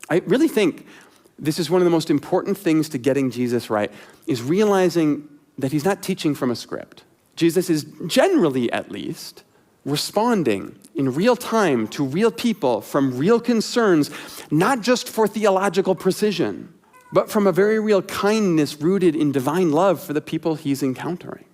I really think this is one of the most important things to getting Jesus right, is realizing that he's not teaching from a script. Jesus is generally, at least, responding in real time to real people from real concerns, not just for theological precision, but from a very real kindness rooted in divine love for the people he's encountering.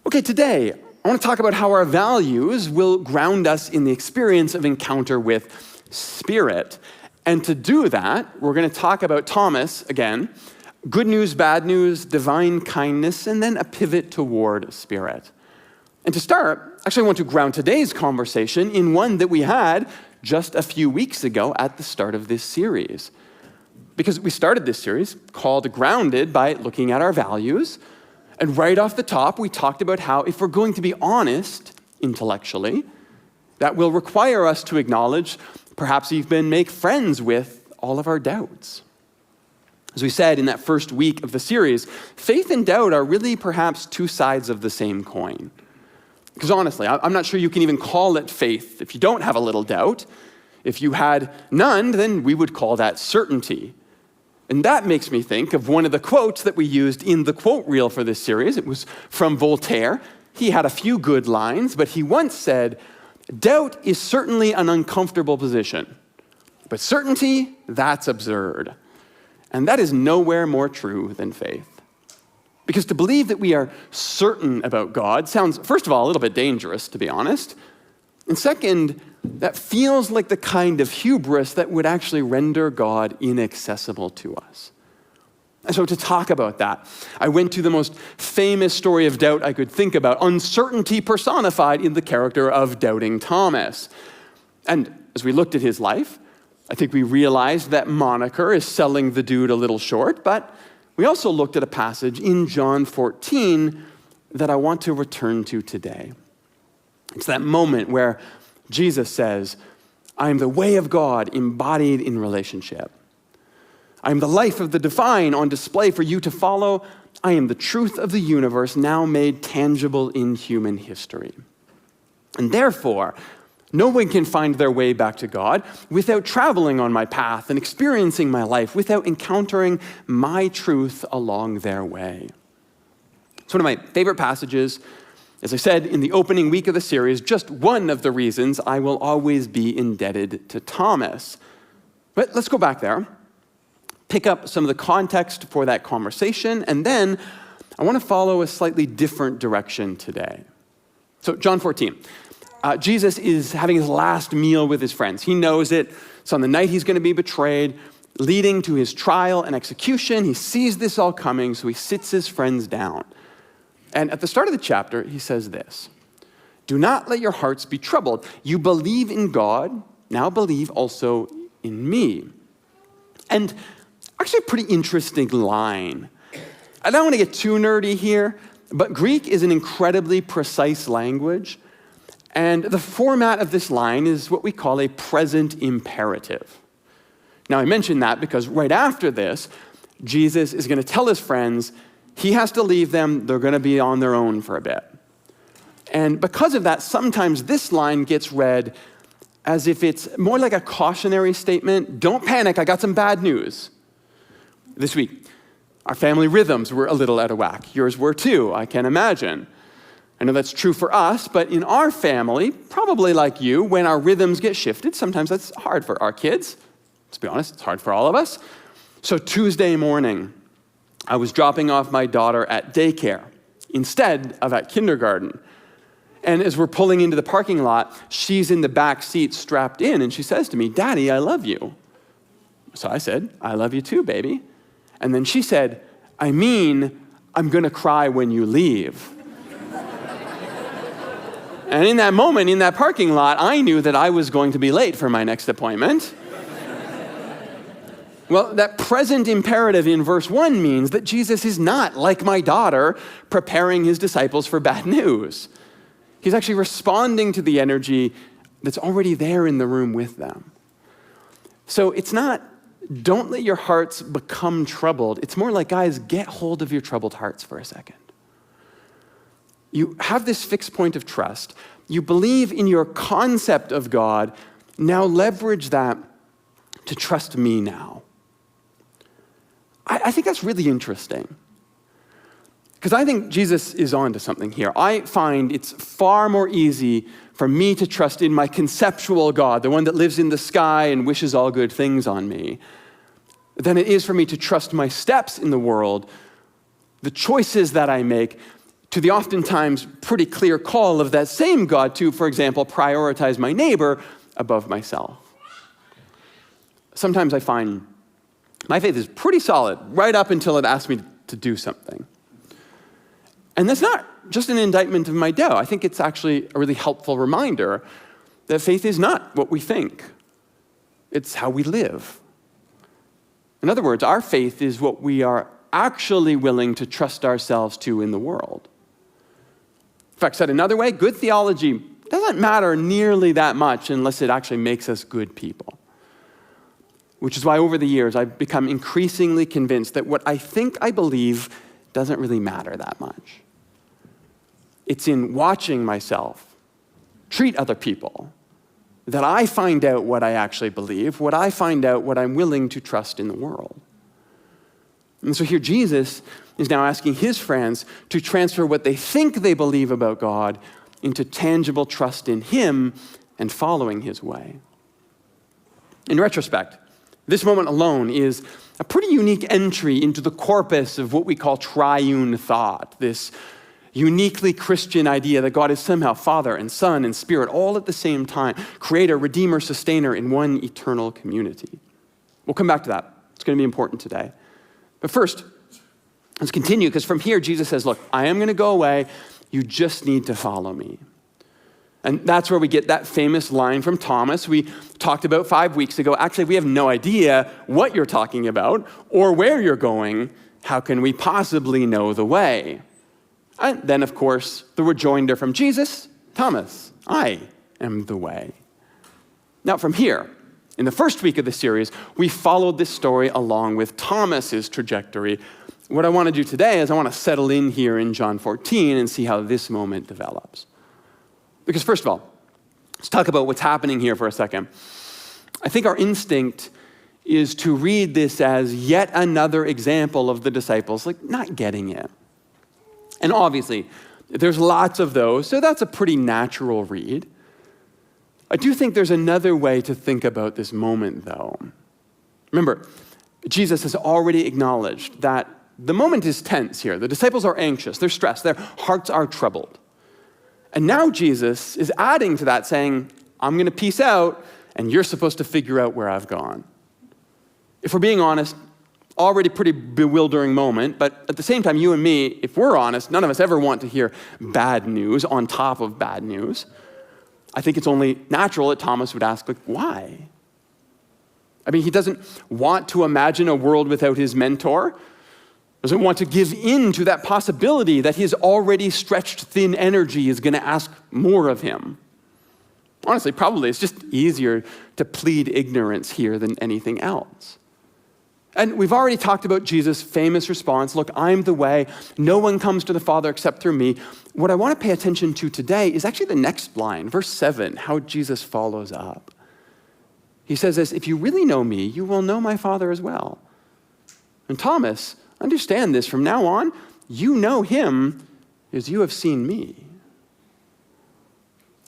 Okay, today, I want to talk about how our values will ground us in the experience of encounter with Spirit. And to do that, we're going to talk about Thomas again, good news, bad news, divine kindness, and then a pivot toward Spirit. And to start, actually I want to ground today's conversation in one that we had just a few weeks ago at the start of this series. Because we started this series called Grounded by looking at our values. And right off the top, we talked about how if we're going to be honest intellectually, that will require us to acknowledge, perhaps even make friends with all of our doubts. As we said in that first week of the series, faith and doubt are really perhaps two sides of the same coin. Because honestly, I'm not sure you can even call it faith if you don't have a little doubt. If you had none, then we would call that certainty. And that makes me think of one of the quotes that we used in the quote reel for this series. It was from Voltaire. He had a few good lines, but he once said, "Doubt is certainly an uncomfortable position, but certainty, that's absurd." And that is nowhere more true than faith. Because to believe that we are certain about God sounds, first of all, a little bit dangerous, to be honest. And second, that feels like the kind of hubris that would actually render God inaccessible to us. And so to talk about that, I went to the most famous story of doubt I could think about, uncertainty personified in the character of Doubting Thomas. And as we looked at his life, I think we realized that moniker is selling the dude a little short, but we also looked at a passage in John 14 that I want to return to today. It's that moment where Jesus says, "I am the way of God embodied in relationship. I am the life of the divine on display for you to follow. I am the truth of the universe now made tangible in human history. And therefore, no one can find their way back to God without traveling on my path and experiencing my life, without encountering my truth along their way." It's one of my favorite passages. As I said in the opening week of the series, just one of the reasons I will always be indebted to Thomas. But let's go back there, pick up some of the context for that conversation, and then I want to follow a slightly different direction today. So John 14. Jesus is having his last meal with his friends. He knows it. It's on the night he's going to be betrayed, leading to his trial and execution. He sees this all coming, so he sits his friends down. And at the start of the chapter, he says this, "Do not let your hearts be troubled. You believe in God, now believe also in me." And actually a pretty interesting line. I don't want to get too nerdy here, but Greek is an incredibly precise language. And the format of this line is what we call a present imperative. Now, I mention that because right after this, Jesus is going to tell his friends he has to leave them. They're going to be on their own for a bit. And because of that, sometimes this line gets read as if it's more like a cautionary statement. Don't panic, I got some bad news. This week, our family rhythms were a little out of whack. Yours were too, I can imagine. I know that's true for us, but in our family, probably like you, when our rhythms get shifted, sometimes that's hard for our kids. Let's be honest, it's hard for all of us. So Tuesday morning, I was dropping off my daughter at daycare instead of at kindergarten. And as we're pulling into the parking lot, she's in the back seat strapped in, and she says to me, "Daddy, I love you." So I said, "I love you too, baby." And then she said, I'm going to cry when you leave." And in that moment, in that parking lot, I knew that I was going to be late for my next appointment. Well, that present imperative in verse 1 means that Jesus is not, like my daughter, preparing his disciples for bad news. He's actually responding to the energy that's already there in the room with them. So it's not, don't let your hearts become troubled. It's more like, guys, get hold of your troubled hearts for a second. You have this fixed point of trust. You believe in your concept of God. Now leverage that to trust me now. I think that's really interesting. Because I think Jesus is onto something here. I find it's far more easy for me to trust in my conceptual God, the one that lives in the sky and wishes all good things on me, than it is for me to trust my steps in the world, the choices that I make, to the oftentimes pretty clear call of that same God to, for example, prioritize my neighbor above myself. Sometimes I find my faith is pretty solid right up until it asks me to do something. And that's not just an indictment of my doubt. I think it's actually a really helpful reminder that faith is not what we think. It's how we live. In other words, our faith is what we are actually willing to trust ourselves to in the world. In fact, said another way, good theology doesn't matter nearly that much unless it actually makes us good people. Which is why over the years I've become increasingly convinced that what I think I believe doesn't really matter that much. It's in watching myself treat other people that I find out what I actually believe, what I find out what I'm willing to trust in the world. And so here Jesus is now asking his friends to transfer what they think they believe about God into tangible trust in him and following his way. In retrospect, this moment alone is a pretty unique entry into the corpus of what we call triune thought, this uniquely Christian idea that God is somehow Father and Son and Spirit all at the same time, creator, redeemer, sustainer in one eternal community. We'll come back to that. It's going to be important today. But first, let's continue, because from here, Jesus says, look, I am going to go away. You just need to follow me. And that's where we get that famous line from Thomas we talked about 5 weeks ago. Actually, we have no idea what you're talking about or where you're going. How can we possibly know the way? And then, of course, the rejoinder from Jesus, Thomas, I am the way. Now, from here, in the first week of the series, we followed this story along with Thomas's trajectory. What I want to do today is I want to settle in here in John 14 and see how this moment develops. Because first of all, let's talk about what's happening here for a second. I think our instinct is to read this as yet another example of the disciples, like, not getting it. And obviously, there's lots of those, so that's a pretty natural read. I do think there's another way to think about this moment, though. Remember, Jesus has already acknowledged that the moment is tense here. The disciples are anxious, they're stressed, their hearts are troubled. And now Jesus is adding to that, saying, I'm going to peace out, and you're supposed to figure out where I've gone. If we're being honest, already pretty bewildering moment, but at the same time, you and me, if we're honest, none of us ever want to hear bad news on top of bad news. I think it's only natural that Thomas would ask, like, why? I mean, he doesn't want to imagine a world without his mentor, doesn't want to give in to that possibility that his already stretched thin energy is going to ask more of him. Honestly, probably it's just easier to plead ignorance here than anything else. And we've already talked about Jesus' famous response, look, I'm the way, no one comes to the Father except through me. What I want to pay attention to today is actually the next line, verse 7, how Jesus follows up. He says this, if you really know me, you will know my Father as well. And Thomas, understand this, from now on, you know him as you have seen me.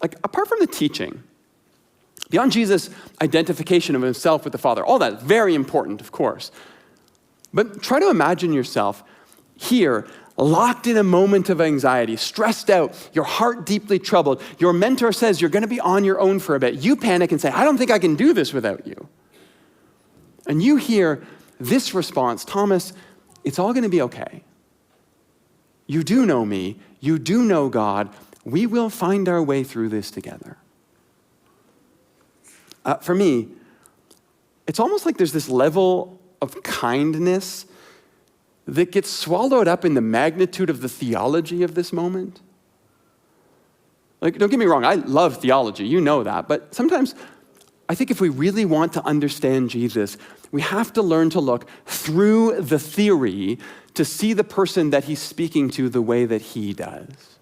Like, apart from the teaching, beyond Jesus' identification of himself with the Father, all that is very important, of course. But try to imagine yourself here, locked in a moment of anxiety, stressed out, your heart deeply troubled. Your mentor says you're going to be on your own for a bit. You panic and say, I don't think I can do this without you. And you hear this response, Thomas, it's all going to be okay. You do know me. You do know God. We will find our way through this together. For me, it's almost like there's this level of kindness that gets swallowed up in the magnitude of the theology of this moment. Like, don't get me wrong, I love theology, you know that, but sometimes I think if we really want to understand Jesus, we have to learn to look through the theory to see the person that he's speaking to the way that he does.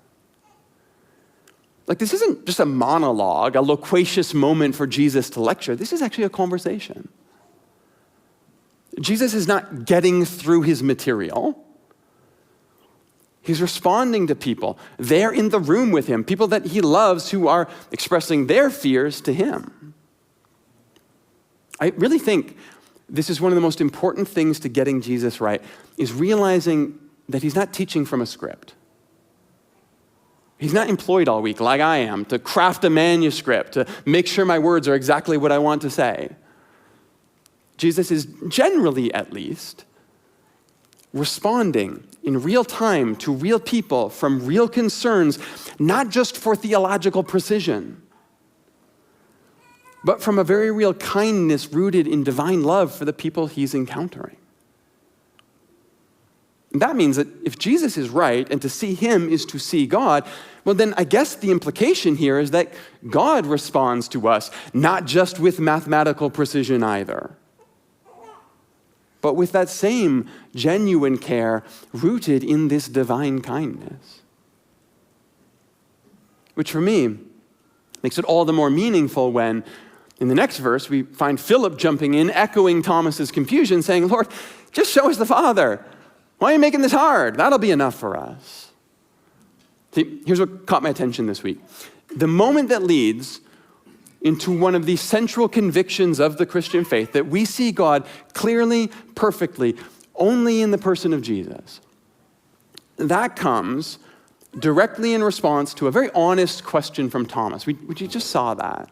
Like, this isn't just a monologue, a loquacious moment for Jesus to lecture. This is actually a conversation. Jesus is not getting through his material. He's responding to people. They're in the room with him, people that he loves who are expressing their fears to him. I really think this is one of the most important things to getting Jesus right, is realizing that he's not teaching from a script. He's not employed all week like I am to craft a manuscript, to make sure my words are exactly what I want to say. Jesus is generally, at least, responding in real time to real people from real concerns, not just for theological precision, but from a very real kindness rooted in divine love for the people he's encountering. And that means that if Jesus is right and to see him is to see God, well, then I guess the implication here is that God responds to us, not just with mathematical precision either, but with that same genuine care rooted in this divine kindness. Which for me makes it all the more meaningful when, in the next verse, we find Philip jumping in, echoing Thomas's confusion, saying, Lord, just show us the Father. Why are you making this hard? That'll be enough for us. See, here's what caught my attention this week. The moment that leads into one of the central convictions of the Christian faith, that we see God clearly, perfectly, only in the person of Jesus, that comes directly in response to a very honest question from Thomas. We just saw that.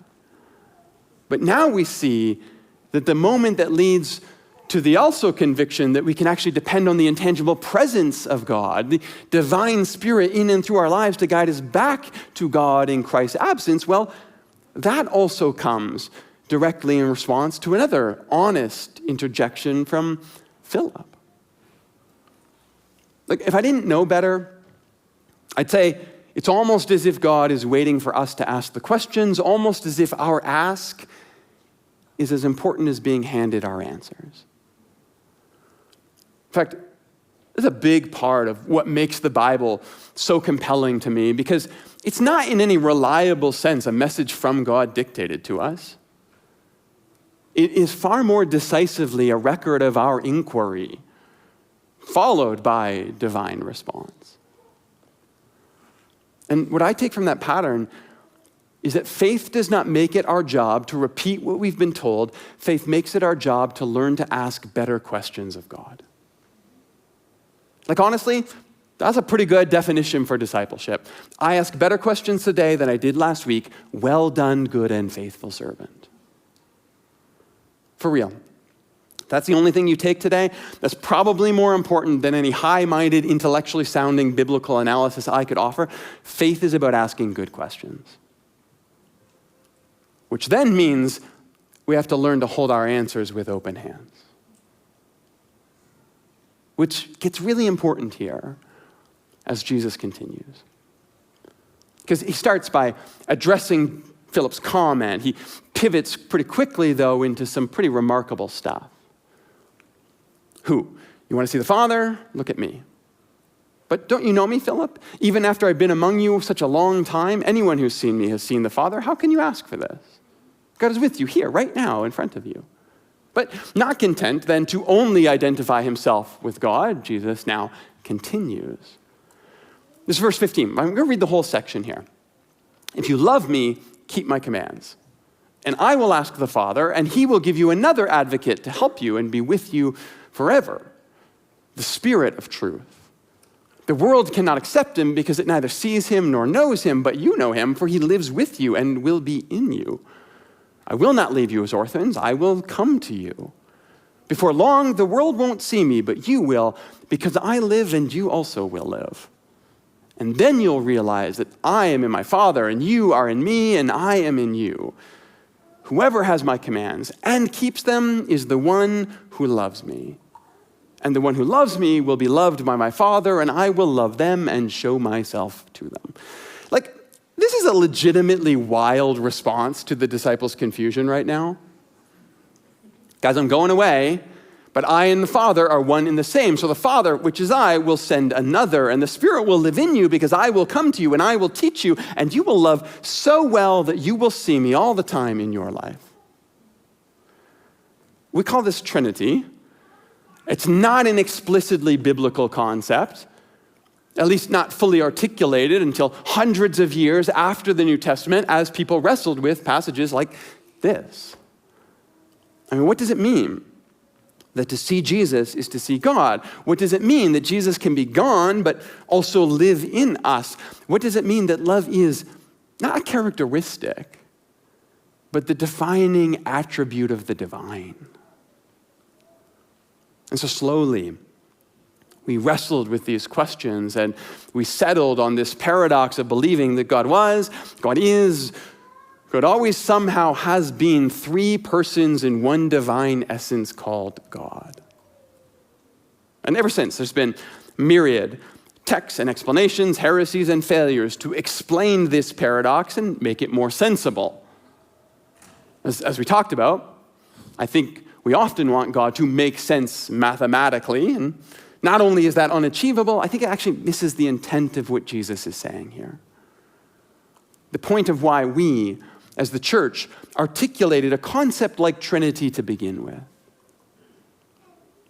But now we see that the moment that leads to the also conviction that we can actually depend on the intangible presence of God, the divine Spirit in and through our lives to guide us back to God in Christ's absence, well, that also comes directly in response to another honest interjection from Philip. Like, if I didn't know better, I'd say it's almost as if God is waiting for us to ask the questions, almost as if our ask is as important as being handed our answers. In fact, this is a big part of what makes the Bible so compelling to me, because it's not in any reliable sense a message from God dictated to us. It is far more decisively a record of our inquiry, followed by divine response. And what I take from that pattern is that faith does not make it our job to repeat what we've been told. Faith makes it our job to learn to ask better questions of God. Like, honestly, that's a pretty good definition for discipleship. I ask better questions today than I did last week. Well done, good and faithful servant. For real. That's the only thing you take today. That's probably more important than any high-minded, intellectually sounding biblical analysis I could offer. Faith is about asking good questions. Which then means we have to learn to hold our answers with open hands. Which gets really important here as Jesus continues. Because he starts by addressing Philip's comment. He pivots pretty quickly, though, into some pretty remarkable stuff. Who? You want to see the Father? Look at me. But don't you know me, Philip? Even after I've been among you such a long time, anyone who's seen me has seen the Father. How can you ask for this? God is with you here, right now, in front of you. But not content then to only identify himself with God, Jesus now continues. This is verse 15. I'm going to read the whole section here. If you love me, keep my commands. And I will ask the Father, and he will give you another advocate to help you and be with you forever, the Spirit of truth. The world cannot accept him because it neither sees him nor knows him, but you know him, for he lives with you and will be in you. I will not leave you as orphans. I will come to you. Before long, the world won't see me, but you will, because I live and you also will live. And then you'll realize that I am in my Father, and you are in me, and I am in you. Whoever has my commands and keeps them is the one who loves me. And the one who loves me will be loved by my Father, and I will love them and show myself to them. Like, this is a legitimately wild response to the disciples' confusion right now. Guys, I'm going away, But I and the Father are one and the same. So the Father, which is I, will send another, and the Spirit will live in you because I will come to you and I will teach you, and you will love so well that you will see me all the time in your life. We call this Trinity. It's not an explicitly biblical concept, at least not fully articulated until hundreds of years after the New Testament, as people wrestled with passages like this. I mean, what does it mean that to see Jesus is to see God? What does it mean that Jesus can be gone but also live in us? What does it mean that love is not a characteristic, but the defining attribute of the divine? And so slowly, we wrestled with these questions and we settled on this paradox of believing that God was, God is, God always somehow has been three persons in one divine essence called God. And ever since, there's been myriad texts and explanations, heresies and failures to explain this paradox and make it more sensible. As we talked about, I think we often want God to make sense mathematically, and not only is that unachievable, I think it actually misses the intent of what Jesus is saying here. The point of why we, as the church, articulated a concept like Trinity to begin with.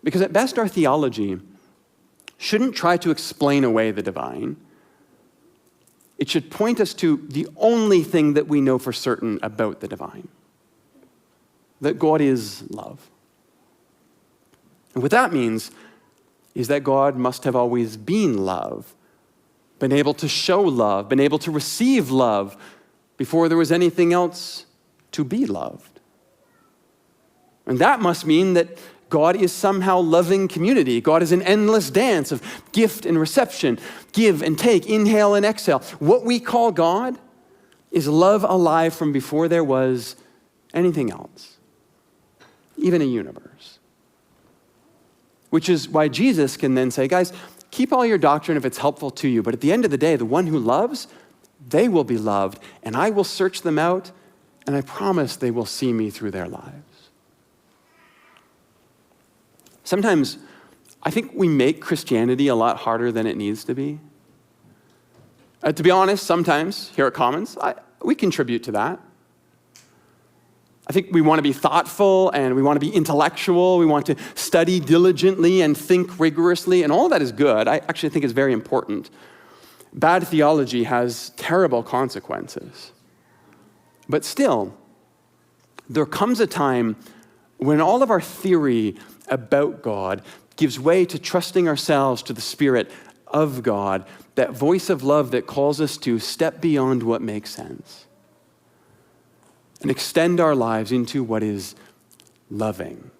Because at best, our theology shouldn't try to explain away the divine. It should point us to the only thing that we know for certain about the divine: that God is love. And what that means is that God must have always been love, been able to show love, been able to receive love before there was anything else to be loved. And that must mean that God is somehow loving community. God is an endless dance of gift and reception, give and take, inhale and exhale. What we call God is love alive from before there was anything else, even a universe. Which is why Jesus can then say, guys, keep all your doctrine if it's helpful to you, but at the end of the day, the one who loves, they will be loved, and I will search them out, and I promise they will see me through their lives. Sometimes I think we make Christianity a lot harder than it needs to be. To be honest, sometimes here at Commons, we contribute to that. I think we want to be thoughtful and we want to be intellectual. We want to study diligently and think rigorously, and all of that is good. I actually think it's very important. Bad theology has terrible consequences. But still, there comes a time when all of our theory about God gives way to trusting ourselves to the Spirit of God, that voice of love that calls us to step beyond what makes sense and extend our lives into what is loving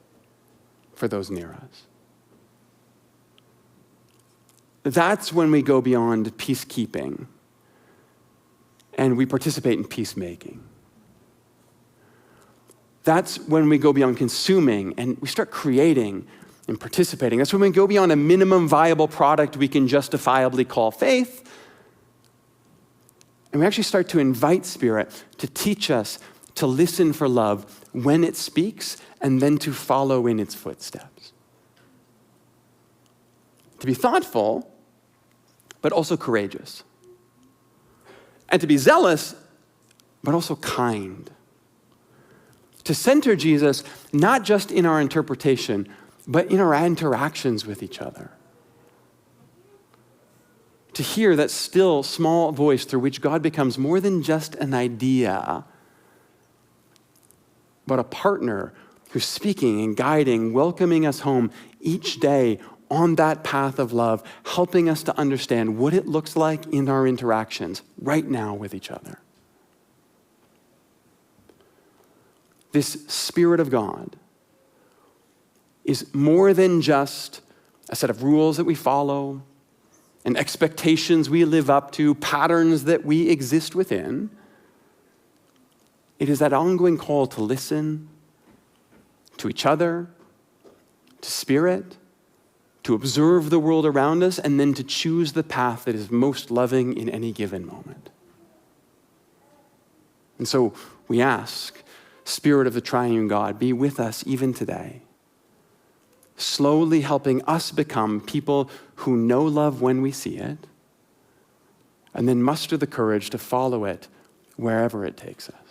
for those near us. That's when we go beyond peacekeeping and we participate in peacemaking. That's when we go beyond consuming and we start creating and participating. That's when we go beyond a minimum viable product we can justifiably call faith. And we actually start to invite Spirit to teach us to listen for love when it speaks and then to follow in its footsteps. To be thoughtful, but also courageous. And to be zealous, but also kind. To center Jesus, not just in our interpretation, but in our interactions with each other. To hear that still small voice through which God becomes more than just an idea, but a partner who's speaking and guiding, welcoming us home each day on that path of love, helping us to understand what it looks like in our interactions right now with each other. This Spirit of God is more than just a set of rules that we follow and expectations we live up to, patterns that we exist within. It is that ongoing call to listen to each other, to Spirit, to observe the world around us, and then to choose the path that is most loving in any given moment. And so we ask, Spirit of the triune God, be with us even today. slowly helping us become people who know love when we see it, and then muster the courage to follow it wherever it takes us.